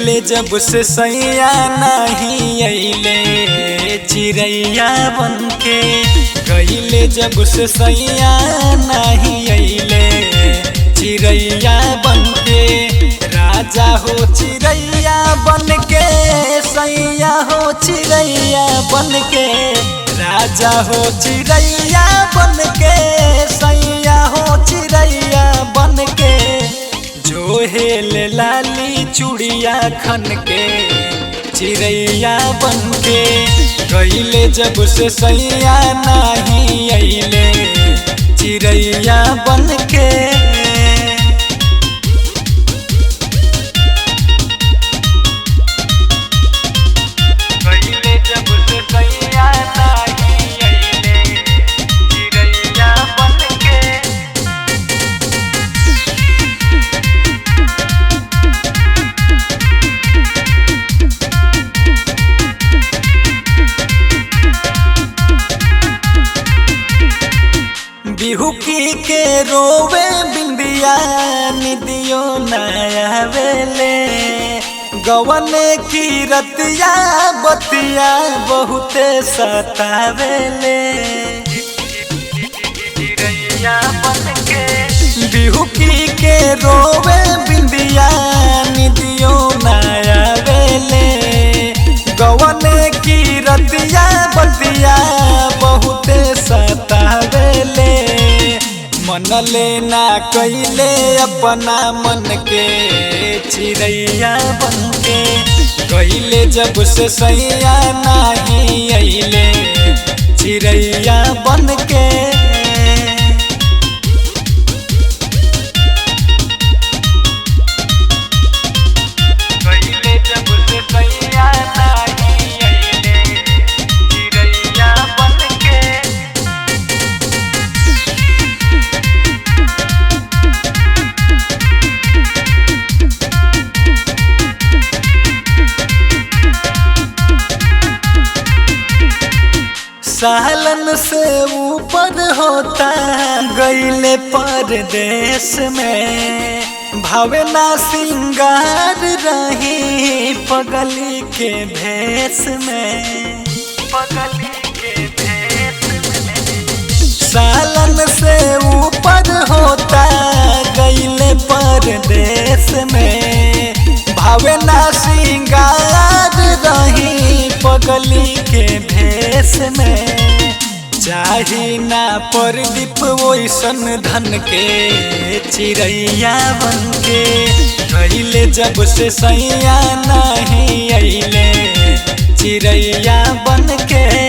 गईले जब से सैया नहीं अइले चिड़ैया बनके। गईले जब से सैया नहीं अइले चिड़ैया बनके। राजा हो चिड़ैया बनके सैया हो चिड़ैया बनके। राजा हो चिड़ैया बनके सैया हो चिड़ैया बनके। जो हेल लाली चूड़िया खन के चिड़ैया बनके। गईले जब से सैया नहीं अइले चिड़ैया बनके। बिहुकी के रोवे बिंदिया निदियो नया वेले। गवने की रतिया बतिया बहुते सतावेले। बिहुकी के रोवे बिंदिया निदियो नया वेले। गवने की रतिया बतिया बहुते सतावेले। मन लेना कैले अपना मन के चिड़ैया बनके। गईले जब से सैया नहीं अइले चिड़ैया बनके। सालन से ऊपर होता गईले परदेश में। भावना सिंगार रही पगली के भेष में। सालन से ऊपर होता गईले परदेश में। भावना सिंगार रही पगली के भेष में। चाही ना परदीप वैसन धन के चिड़ैया बनके। गईले जब से सैया नहीं अइले चिड़ैया बनके।